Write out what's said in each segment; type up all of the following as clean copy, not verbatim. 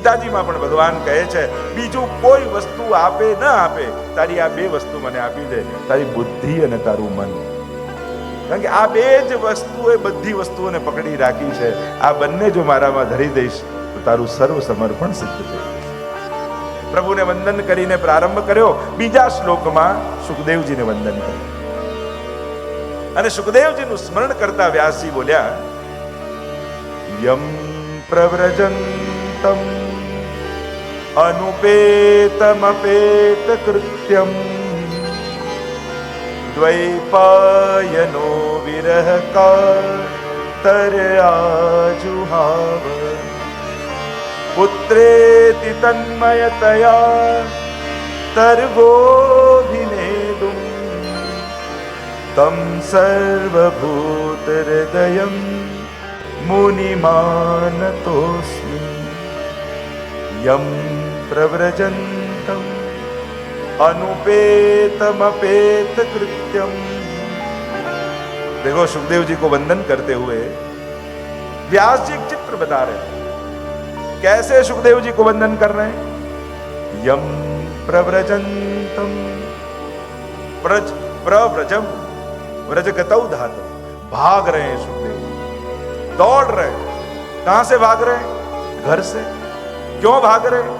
ગીતાજીમાં પણ ભગવાન કહે છે, બીજું કોઈ વસ્તુ આપે ન આપે, તારી આ બે વસ્તુ મને આપી દે, તારી બુદ્ધિ અને તારું મન. કારણ કે આ બે જ વસ્તુએ બધી વસ્તુઓને પકડી રાખી છે. આ બંને જો મારામાં ધરી દઈશ તો તારું સર્વ સમર્પણ સિદ્ધ થઈ જશે. પ્રભુને વંદન કરીને પ્રારંભ કર્યો. બીજા શ્લોકમાં સુખદેવજીને વંદન કર્યું અને સુખદેવજીનું સ્મરણ કરતા વ્યાસજી બોલ્યા, યમ પ્રવ્રજંતમ અનુપેતમપેત કૃત્યમ દ્વૈપાયનો વિરહ કાતરયાજુહાવ પુત્રેતિ તન્મયતયા તર્વોభిનેદું તમ સર્વભૂત હૃદયમ મુનિમાનતોસ્મિ યમ પ્રવ્રજંતમ अनुपेतमपेत कृत्यम. देखो, सुखदेव जी को वंदन करते हुए व्यास जी एक चित्र बता रहे हैं. कैसे सुखदेव जी को वंदन कर रहे हैं? यम प्रव्रजंतम, प्रव्रजम व्रजगतौ धातु, भाग रहे हैं सुखदेव जी, दौड़ रहे हैं. कहां से भाग रहे हैं? घर से. क्यों भाग रहे हैं?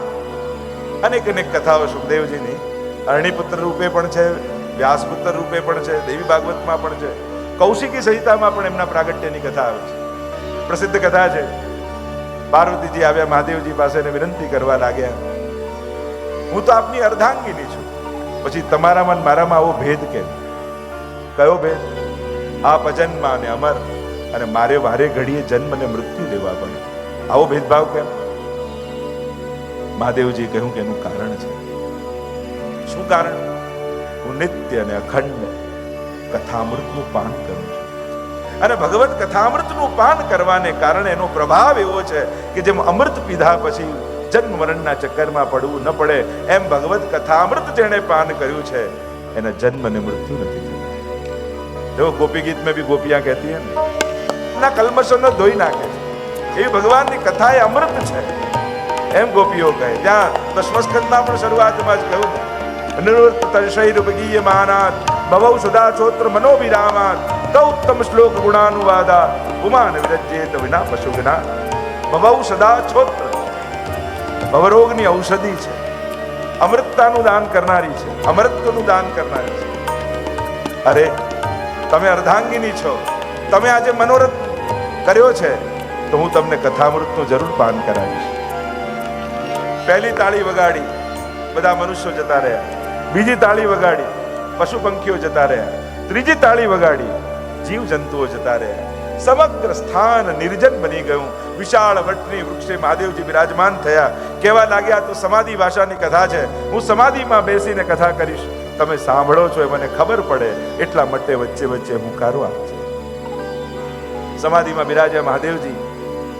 अनेक अनेक कथाओं सुखदेव जी ने અરણીપુત્ર રૂપે પણ છે, વ્યાસપુત્ર રૂપે પણ છે, દેવી ભાગવતમાં પણ છે, કૌશિકી સંહિતામાં પણ એમના પ્રાગટ્યની કથા આવે છે. પ્રસિદ્ધ કથા છે. પાર્વતીજી આવ્યા મહાદેવજી પાસે ને વિનંતી કરવા લાગ્યા, હું તો આપની અર્ધાંગીની છું, પછી તમારામાં મારામાં આવો ભેદ કેમ? કયો ભેદ? આપ અજન્મા અને અમર, અને મારે વારે ઘડીએ જન્મ અને મૃત્યુ લેવા પડે, આવો ભેદભાવ કેમ? મહાદેવજી કહ્યું કે એનું કારણ છે. શું કારણ? હું નિત્ય અને અખંડ કથામૃતનું પાન કરું છું, અને ભગવત કથામૃતનું પાન કરવાને કારણે એનો પ્રભાવ એવો છે કે જેમ અમૃત પીધા પછી જન્મ મરણના ચક્કરમાં પડવું ન પડે, એમ ભગવત કથામૃત જેણે પાન કર્યું છે એના જન્મ અને મૃત્યુ નથી થતું. જો ગોપી ગીત में भी गोपियां कहती है ना, કલ્મશો ન ધોઈ નાખે છે. એવી ભગવાનની કથા એ અમૃત છે એમ ગોપીઓ કહે. ત્યાં દશમસ્કંદમાં પણ શરૂઆતમાં જ કહ્યું, નિવૃત્તશૈરુપગીયમાનાત ભવૌ સદા ચોત્ર મનોવિરામાત તૌત્તમ શ્લોક ગુણાનુવાદા ઉમાન વિરજ્યેત વિના પશુગના. ભવૌ સદા ચોત્ર, ભવરોગની ઔષધિ છે, અમૃતતાનું દાન કરનારી છે, અમૃતનું દાન કરનારી છે. અરે તમે અર્ધાંગીની છો, તમે આજે મનોરથ કર્યો છે, તો હું તમને કથામૃતનું જરૂર પાન કરાવીશ. પહેલી તાળી વગાડી, બધા મનુષ્યો જતા રહ્યા. બીજી તાળી વગાડી, પશુ પંખીઓ જતા રહ્યા. ત્રીજી તાળી વગાડી, જીવ જંતુઓ જતા રહ્યા. સમગ્ર સ્થાન નિર્જન બની ગયું. વિશાળ વટની વૃક્ષે મહાદેવજી બિરાજમાન થયા. કહેવા લાગ્યા, તો સમાધિ ભાષાની કથા છે, હું સમાધિમાં બેસીને કથા કરીશ, તમે સાંભળો છો એ મને ખબર પડે, એટલા માટે વચ્ચે વચ્ચે હુંકારો આપજો. સમાધિમાં બિરાજ્યા મહાદેવજી.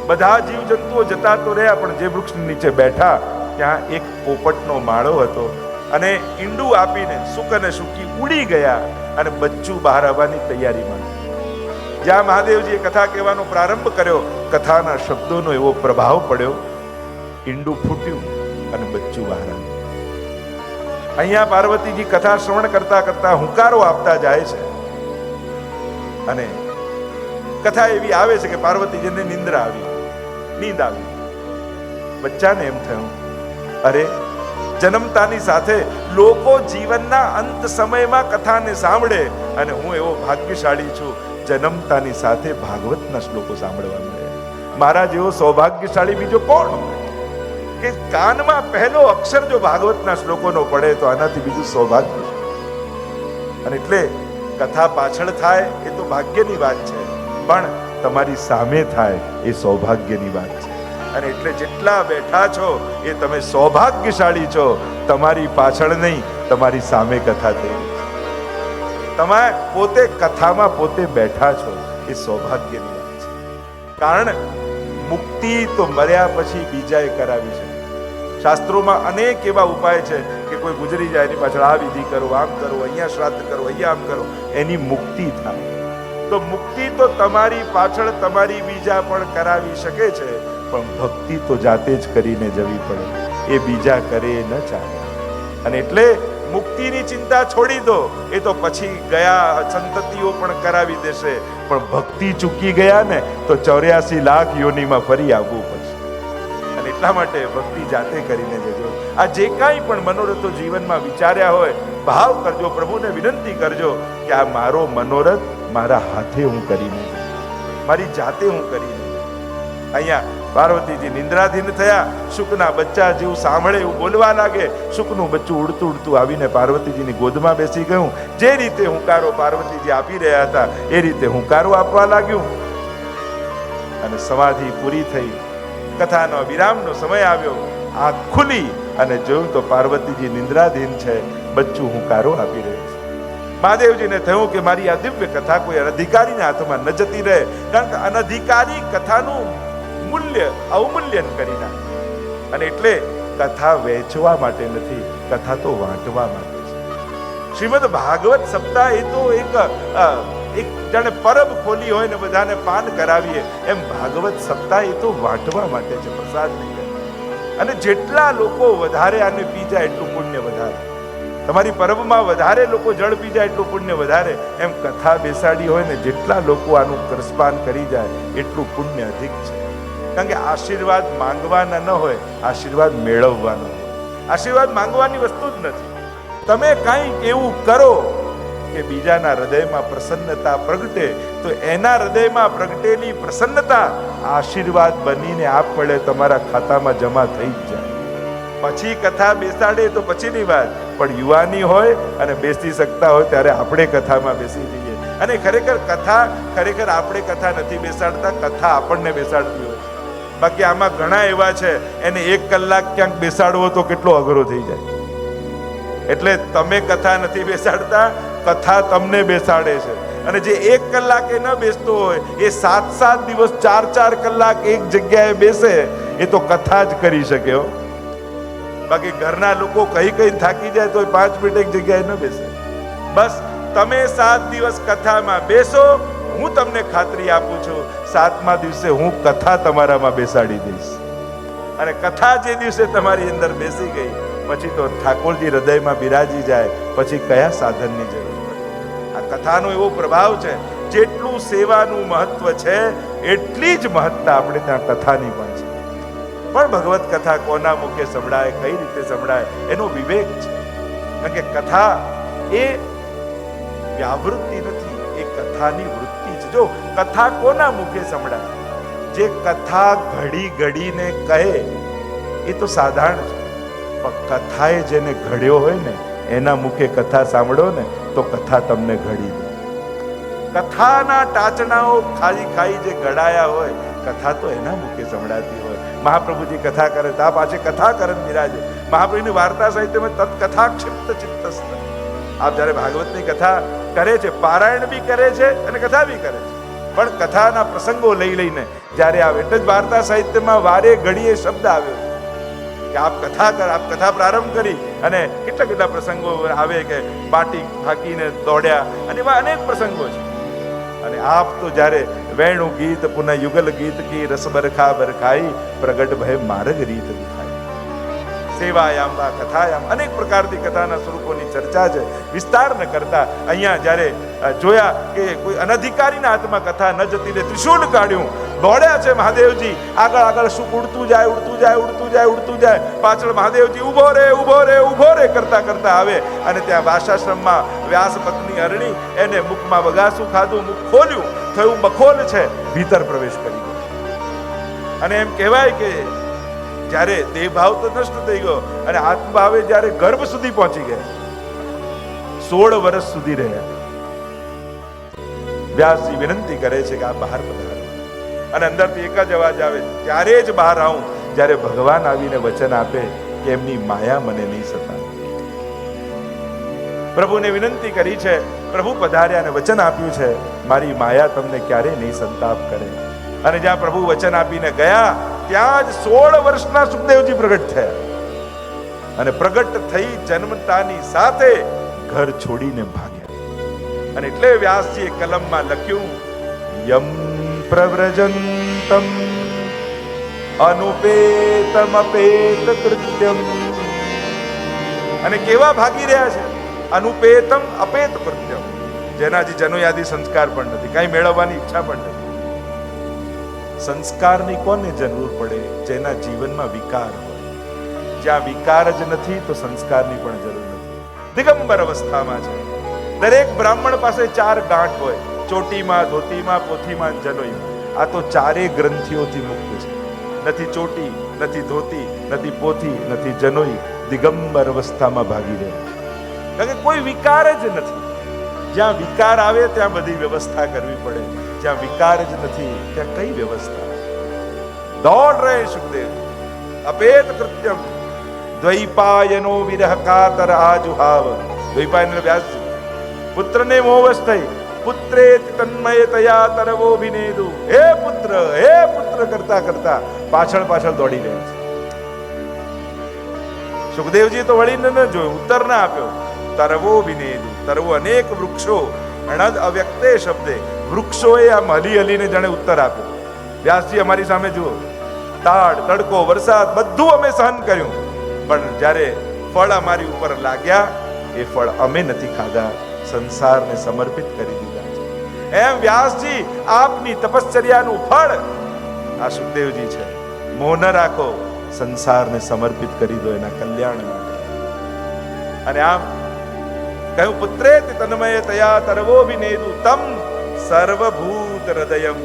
બધા જીવ જંતુઓ જતા તો રહ્યા, પણ જે વૃક્ષની નીચે બેઠા ત્યાં એક પોપટનો માળો હતો, અને ઈંડું આપીને સુક અને સુકી ઉડી ગયા, અને બચ્ચું બહાર આવવાની તૈયારીમાં. જ્યાં મહાદેવજીએ કથા કહેવાનો પ્રારંભ કર્યો, કથાના શબ્દોનો એવો પ્રભાવ પડ્યો, ઈંડું ફૂટ્યું અને બચ્ચું બહાર આવ્યું. અહીંયા પાર્વતીજી કથા શ્રવણ કરતા કરતા હુંકારો આપતા જાય છે, અને કથા એવી આવે છે કે પાર્વતીજીને નીંદ આવી. બચ્ચાને એમ થયું, અરે જન્મતાની સાથે લોકો જીવનના અંત સમયમાં કથાને સાંભળે, અને હું એવો ભાગ્યશાળી છું, જન્મતાની સાથે ભાગવતના શ્લોકો સાંભળવા મળે. મારા જેવો સૌભાગ્યશાળી બીજો કોણ હોય કે કાનમાં પહેલો અક્ષર જો ભાગવતના શ્લોકોનો પડે તો આનાથી બીજું સૌભાગ્ય. અને એટલે કથા પાછળ થાય એ તો ભાગ્યની વાત છે, પણ તમારી સામે થાય એ સૌભાગ્યની વાત છે. અને એટલે જેટલા બેઠા છો એ તમે સૌભાગ્યશાળી છો. તમારી પાછળ નહીં, તમારી સામે કથા થઈ રહી છે. તમે પોતે કથામાં પોતે બેઠા છો, એ સૌભાગ્યની વાત છે. કારણ મુક્તિ તો મર્યા પછી બીજાએ કરાવી છે. શાસ્ત્રોમાં અનેક એવા ઉપાય છે કે કોઈ ગુજરી જાય એની પાછળ આ વિધિ કરો, આમ કરો, અહીંયા શ્રાદ્ધ કરો, અહીંયા આમ કરો, એની મુક્તિ થાય. તો મુક્તિ તો તમારી પાછળ તમારી બીજા પણ કરાવી શકે છે, પણ ભક્તિ તો જાતે જ કરીને જવી પડે, એ બીજા કરે ન ચાલે. અને એટલે મુક્તિની ચિંતા છોડી દો, એ તો પછી ગયા સંતતિઓ પણ કરાવી દેશે, પણ ભક્તિ ચૂકી ગયા ને તો 84 લાખ યોનિમાં ફરી આવવું પડશે. અને એટલા માટે ભક્તિ જાતે કરીને જજો. આ જે કાંઈ પણ મનોરથો જીવનમાં વિચાર્યા હોય, ભાવ કરજો, પ્રભુને વિનંતી કરજો કે આ મારો મનોરથ મારા હાથે હું કરીને જઉં, મારી જાતે હું કરીને. અહીંયા પાર્વતીજી નિંદ્રાધીન થયા, શુકના બચ્ચા જેવું સાંભળે એવું બોલવા લાગે. શુકનું બચ્ચું ઉડતું ઉડતું આવીને પાર્વતીજીની ગોદમાં બેસી ગયું. જે રીતે હુંકારો પાર્વતીજી આપી રહ્યા હતા એ રીતે હુંકારો આપવા લાગ્યું. અને સમાધિ પૂરી થઈ, કથાનો વિરામનો સમય આવ્યો. આંખ ખુલી અને જોયું તો પાર્વતીજી નિંદ્રાધીન છે, બચ્ચું હુંકારો આપી રહ્યું છે. મહાદેવજીને થયું કે મારી આ દિવ્ય કથા કોઈ અનધિકારીના હાથમાં ન જતી રહે, કારણ કે અનધિકારી કથાનું મૂલ્ય અવમૂલ્યન કરી નાખે. અને એટલે કથા વેચવા માટે નથી, કથા તો વાંટવા માટે છે. શ્રીમદ ભાગવત સપ્તાહ એ તો એક જાણે પરબ ખોલી હોય ને બધાને પાન કરાવીએ એમ ભાગવત સપ્તાહ એ તો વાંટવા માટે છે, પ્રસાદ નહીં. અને જેટલા લોકો વધારે આને પી જાય એટલું પુણ્ય વધારે. તમારી પરબમાં વધારે લોકો જળ પી જાય એટલું પુણ્ય વધારે. એમ કથા બેસાડી હોય ને જેટલા લોકો આનું કરસ્પાન કરી જાય એટલું પુણ્ય અધિક છે. કારણ કે આશીર્વાદ માંગવાના ન હોય, આશીર્વાદ મેળવવાનો હોય. આશીર્વાદ માંગવાની વસ્તુ જ નથી. તમે કંઈક એવું કરો કે બીજાના હૃદયમાં પ્રસન્નતા પ્રગટે, તો એના હૃદયમાં પ્રગટેલી પ્રસન્નતા આશીર્વાદ બનીને આપમેળે તમારા ખાતામાં જમા થઈ જ જાય. પછી કથા બેસાડે તો પછીની વાત, પણ યુવાની હોય અને બેસી શકતા હોય ત્યારે આપણે કથામાં બેસી જઈએ. અને ખરેખર આપણે કથા નથી બેસાડતા, કથા આપણને બેસાડતી હોય. બાકી આમાં ઘણા એવા છે એને 1 કલાક ક્યાંક બેસાડવો તો કેટલો અઘરો થઈ જાય. એટલે તમે કથા નથી બેસાડતા, કથા તમને બેસાડે છે. અને જે 1 કલાકે ન બેસતો હોય એ 7 દિવસ 4 કલાક એક જગ્યાએ બેસે, એ તો કથા જ કરી શકે. બાકી ઘરના લોકો કઈ થાકી જાય તો 5 મિનિટ એક જગ્યાએ ન બેસે. બસ તમે 7 દિવસ કથામાં બેસો, હું તમને ખાતરી આપું છું 7મા દિવસે હું કથા તમારામાં બેસાડી દઈશ. અને કથા જે દિવસે તમારી અંદર બેસી ગઈ પછી તો ઠાકોરજી હૃદયમાં બિરાજી જાય, પછી કયા સાધનની જરૂર પડે. આ કથાનો એવો પ્રભાવ છે. જેટલું સેવાનું મહત્વ છે એટલી જ મહત્તા આપણે ત્યાં કથાની પણ છે. પણ ભગવત કથા કોના મુખે સંભળાય, કઈ રીતે સંભળાય એનો વિવેક છે. કારણ કે કથા એ વ્યાવૃત્તિ નથી, એ કથાની વૃત્તિ છે. જો કથા કોના મુખે સંભળાય, જે કથા ઘડીને કહે એ તો સાધારણ છે, પણ કથાએ જેને ઘડ્યો હોય ને એના મુખે કથા સાંભળો ને તો કથા તમને ઘડી દે. કથાના ટાચણાઓ ખાઈ જે ઘડાયા હોય, કથા તો એના મુખે સંભળાતી હોય. મહાપ્રભુજી કથા કરે તો આ પાછે કથા કરન બિરાજે. મહાપ્રભુની વાર્તા સાહિત્યમાં તત્કથા ક્ષિપ્ત ચિત્તસ્થ. આપ જ્યારે ભાગવતની કથા કરે છે, પારાયણ બી કરે છે અને કથા બી કરે છે, પણ કથાના પ્રસંગો લઈને જ્યારે આવે એટલે જ વાર્તા સાહિત્યમાં વારે ઘડીએ શબ્દ આવ્યો કે આપ કથા પ્રારંભ કરી. અને કેટલા પ્રસંગો આવે કે પાટી ફાંકીને દોડ્યા, અને એવા અનેક પ્રસંગો છે. અને આપ તો જ્યારે વેણુ ગીત પુનઃ યુગલ ગીત કી રસ બરખા બરખાઈ, પ્રગટ ભય માર્ગ રીત દિખાઈ. સેવાયામ વા કથાયામ અનેક પ્રકારની કથાના સ્વરૂપોની ચર્ચા છે. વિસ્તાર ન કરતા અહીંયા જ્યારે જોયા કે કોઈ અનધિકારીના હાથમાં કથા ન જતી રહે, ત્રિશૂળ કાઢ્યું, દોડ્યા છે મહાદેવજી. આગળ શું ઉડતું જાય. પાછળ મહાદેવજી ઉભો રે કરતા આવે. અને ત્યાં વાસાશ્રમમાં વ્યાસ પત્ની અરણી, એને મુખમાં વગાસું ખાધું, મુખ ખોલ્યું, થયું બખોલ છે, ભીતર પ્રવેશ કરી ગયો. અને એમ કહેવાય કે જ્યારે દેહ ભાવ તો નષ્ટ થઈ ગયો અને આત્મભાવે જ્યારે ગર્ભ સુધી પહોંચી ગયા, 16 વર્ષ સુધી રહ્યા. વ્યાસજી વિનંતી કરે છે કે આ બહાર પધારો. અને અંદરથી એક જ અવાજ આવે, ત્યારે જ બહાર આવું જ્યારે ભગવાન આવીને વચન આપે કે એમની માયા મને નહીં સતાવે. પ્રભુને વિનંતી કરી છે, પ્રભુ પધાર્યા અને વચન આપ્યું છે મારી માયા તમને ક્યારેય નહીં સંતાપ કરે. અને જ્યાં પ્રભુ વચન આપીને ગયા ત્યાં જ 16 વર્ષના સુખદેવજી પ્રગટ થયા. અને પ્રગટ થઈ જન્મતાની સાથે ઘર છોડીને ભાગ્યા. અને એટલે વ્યાસજીએ કલમમાં લખ્યું, યમ પ્રવ્રજંતમ અનુપેતમ અપેત કૃત્યમ. અને કેવા ભાગી રહ્યા છે? અનુપેતમ અપેત કૃત્યમ, જેના જે જનોયાદી સંસ્કાર પણ નથી, કઈ મેળવવાની ઈચ્છા પણ નથી. સંસ્કારની કોને જરૂર પડે? જેના જીવનમાં વિકાર હોય. જ્યાં વિકાર જ નથી તો સંસ્કારની પણ જરૂર નથી. દિગંબર અવસ્થામાં છે. દરેક બ્રાહ્મણ પાસે 4 ગાંઠ હોય, ચોટીમાં, ધોતીમાં, પોથીમાં, જનોઈમાં. આ તો 4 ગ્રંથિઓથી મુક્ત છે. નથી ચોટી, નથી ધોતી, નથી પોથી, નથી જનોઈ. દિગંબર અવસ્થામાં ભાગી રહ્યા છે. કારણ કે કોઈ વિકાર જ નથી. જ્યાં વિકાર આવે ત્યાં બધી વ્યવસ્થા કરવી પડે. જ્યાં વિકાર જ નથી ત્યાં કઈ વ્યવસ્થા? દોડ રહે સુખદેવ. અપેત કૃત્યમ દ્વૈપાયનો વિરહ કાતર આજુહાવ. દ્વૈપાયન વ્યાસજી પુત્રને મોહવશ થઈ પુત્રે તન્મયતયા તરવો વિનેદુ. હે પુત્ર કરતા કરતા પાછળ પાછળ દોડી રહ્યા છે. સુખદેવજી તો વળીને ન જોયું, ઉત્તર ના આપ્યો. તરવો વિનેદુ. તરવો અનેક વૃક્ષો, અણદ અવ્યક્તે શબ્દે વૃક્ષોએ આમ હલી હલીને જાણે ઉત્તર આપ્યો. વ્યાસજી અમારી સામે જુઓ, તાડ, તડકો, વરસાદ બધું અમે સહન કર્યું, પણ જ્યારે ફળ અમારી ઉપર લાગ્યા એ ફળ અમે નથી ખાધા, સંસારને સમર્પિત કરી દીધા છે. એમ વ્યાસજી આપની તપશ્ચર્યાનું ફળ આ સુખદેવજી છે. મોહ ન રાખો, સંસારને સમર્પિત કરી દો એના કલ્યાણ માટે. અને આમ કહ્યું પુત્રે તન્મય તયા તરવો વિનેદુ તમ સર્વભૂત હૃદયમ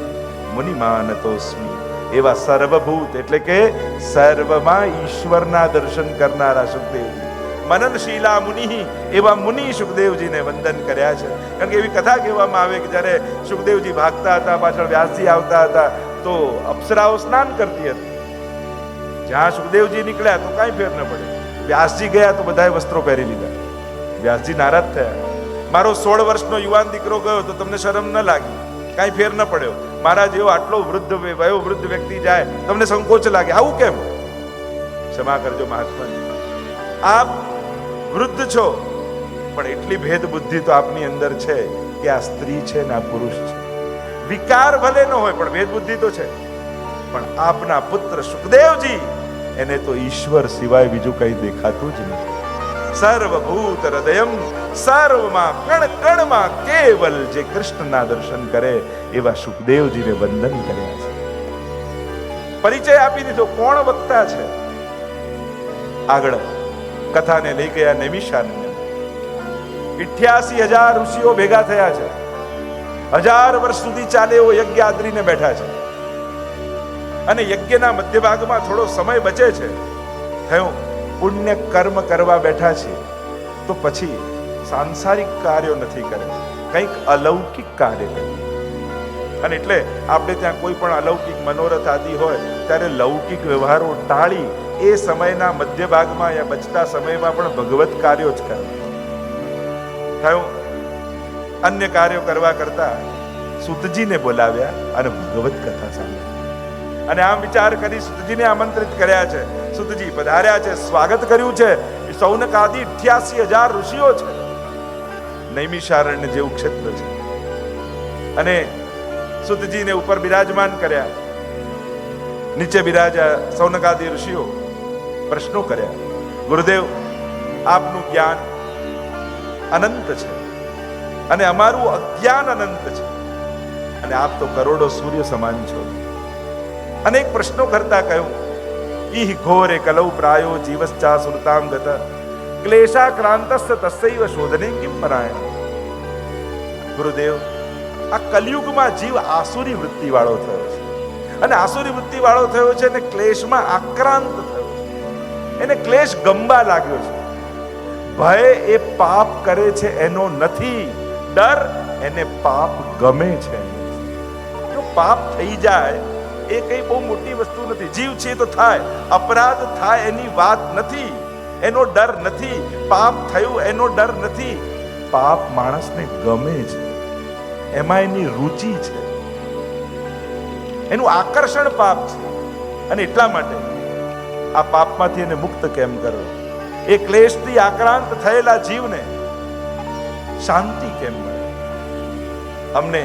મુનિમાનતોસ્મિ. એવા સર્વભૂત એટલે કે સર્વમાં ઈશ્વરના દર્શન કરનારા સુખદેવજી, મનનશીલા મુનિ, એવા મુનિ સુખદેવજીને વંદન કર્યા છે. કારણ કે એવી કથા કહેવામાં આવે કે જ્યારે સુખદેવજી ભાગતા હતા, પાછળ વ્યાસજી આવતા હતા, તો અપ્સરાઓ સ્નાન કરતી હતી. જ્યાં સુખદેવજી નીકળ્યા તો કાંઈ ફેર ન પડે. વ્યાસજી ગયા તો બધાએ વસ્ત્રો પહેરી લીધા. વ્યાસજી નારાજ થયા. મારો 16 વર્ષનો યુવાન દીકરો ગયો તો તમને શરમ ન લાગી? કાંઈ ફેર ન પડ્યો. મારા જેવો આટલો વયોવૃદ્ધ વ્યક્તિ જાય, તમને સંકોચ લાગે, આવું કેમ? ક્ષમા કરજો મહાત્માજી, આપ વૃદ્ધ છો, પણ એટલી ભેદ બુદ્ધિ તો આપની અંદર છે કે આ સ્ત્રી છે ને આ પુરુષ છે. વિકાર ભલે ન હોય પણ ભેદ બુદ્ધિ તો છે. પણ આપના પુત્ર સુખદેવજી, એને તો ઈશ્વર સિવાય બીજું કઈ દેખાતું જ નથી. સર્વભૂત હૃદયમ, સર્વમાં કણ કણમાં કેવલ જે કૃષ્ણના દર્શન કરે એવા સુખદેવજીને વંદન કર્યા છે. પરિચય આપી દીધો, કોણ વક્તા છે. આગળ કથાને લઈ ગયા નૈમિષારણ્ય. 88,000 ઋષિઓ ભેગા થયા છે. 1000 વર્ષ સુધી ચાલે એવો યજ્ઞ આદરીને બેઠા છે. અને યજ્ઞના મધ્ય ભાગમાં થોડો સમય બચે છે. થયું પુણ્ય કર્મ કરવા બેઠા છે તો પછી સાંસારિક કાર્યો નથી કરે, કંઈક અલૌકિક કાર્ય કરે. અને એટલે આપણે ત્યાં કોઈ પણ અલૌકિક મનોરથ આદિ હોય ત્યારે લૌકિક વ્યવહારો ટાળી એ સમયના મધ્ય ભાગમાં યા બચતા સમયમાં પણ ભગવત કાર્યો જ કરે. થયું અન્ય કાર્યો કરવા કરતા સુતજીને બોલાવ્યા અને ભગવત કથા સાંભળી. અને આમ વિચાર કરી સુતજીને આમંત્રિત કર્યા છે. સુતજી પધાર્યા છે, સ્વાગત કર્યું છે. સૌનક આદિ 88,000 ઋષિઓ છે. નૈમિષારણ્ય જેવું ક્ષેત્ર છે. અને સુતજીને ઉપર બિરાજમાન કર્યા. નીચે બિરાજ્યા સૌનક આદિ ઋષિઓ. પ્રશ્નો કર્યા. ગુરુદેવ, આપનું જ્ઞાન અનંત છે અને અમારું અજ્ઞાન અનંત છે, અને આપ તો કરોડો સૂર્ય સમાન છો. અનેક પ્રશ્નો કરતા કહ્યું, ઈહ ઘોરે કલૌ પ્રાયો જીવશ્ચા સુરતામ ગત ક્લેશાક્રાંતસ્ય તસ્યૈવ શોધને કિમ પરાયણ. ગુરુદેવ, આ કલિયુગમાં જીવ આસુરી વૃત્તિ વાળો થયો છે. અને આસુરી વૃત્તિ વાળો થયો છે અને ક્લેશમાં આક્રાંત થયો છે. એને ક્લેશ ગમવા લાગ્યો છે. ભય એ પાપ કરે છે એનો નથી, ડર એને પાપ ગમે છે. જો પાપ થઈ જાય એ કઈ બહુ મોટી વસ્તુ નથી. જીવ છે તો થાય, અપરાધ થાય એની વાત નથી, એનો ડર નથી. પાપ થયું એનો ડર નથી. પાપ માણસને ગમે છે, એમાં એની રુચિ છે, એનું આકર્ષણ પાપ છે. અને એટલા માટે આ પાપમાંથી એને મુક્ત કેમ કરો? એ ક્લેશથી આક્રાંત થયેલા જીવને શાંતિ કેમ મળે? અમને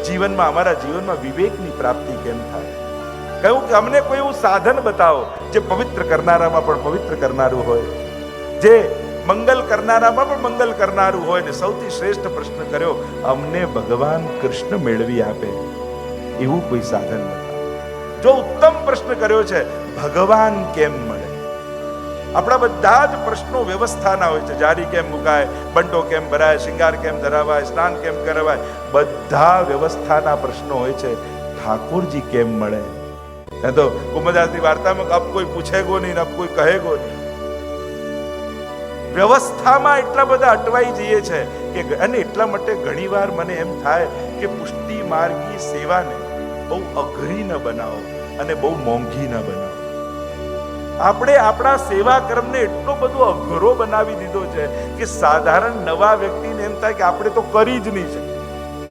જીવનમાં, અમારા જીવનમાં વિવેકની પ્રાપ્તિ કેમ થાય? કહ્યું કે અમને કોઈ એવું સાધન બતાવો જે પવિત્ર કરનારામાં પણ પવિત્ર કરનારું હોય, જે મંગલ કરનારામાં પણ મંગલ કરનારું હોય. ને સૌથી શ્રેષ્ઠ પ્રશ્ન કર્યો, અમને ભગવાન કૃષ્ણ મેળવી આપે એવું કોઈ સાધન બતાવો. જો ઉત્તમ પ્રશ્ન કર્યો છે, ભગવાન કેમ મળે. આપણા બધા જ પ્રશ્નો વ્યવસ્થાના હોય છે. જારી કેમ મુકાય, બંટો કેમ ભરાય, શિંગાર કેમ ધરાવાય, સ્નાન કેમ કરાવાય, બધા વ્યવસ્થાના પ્રશ્નો હોય છે. ઠાકોરજી કેમ મળે. તો કુમદાસની વાર્તામાં અબ કોઈ પૂછેગો નહીં, અબ કોઈ કહેગો નહીં. વ્યવસ્થામાં એટલા બધા અટવાઈ જઈએ છે કે, અને એટલા માટે ઘણીવાર મને એમ થાય કે પુષ્ટિ માર્ગી સેવાને બહુ અઘરી ન બનાવો અને બહુ મોંઘી ન બનાવો. આપણે આપણા સેવા કર્મને એટલો બધો અઘરો બનાવી દીધો છે કે સાધારણ નવા વ્યક્તિને એમ થાય કે આપણે તો કરી જ નહીં શકીએ.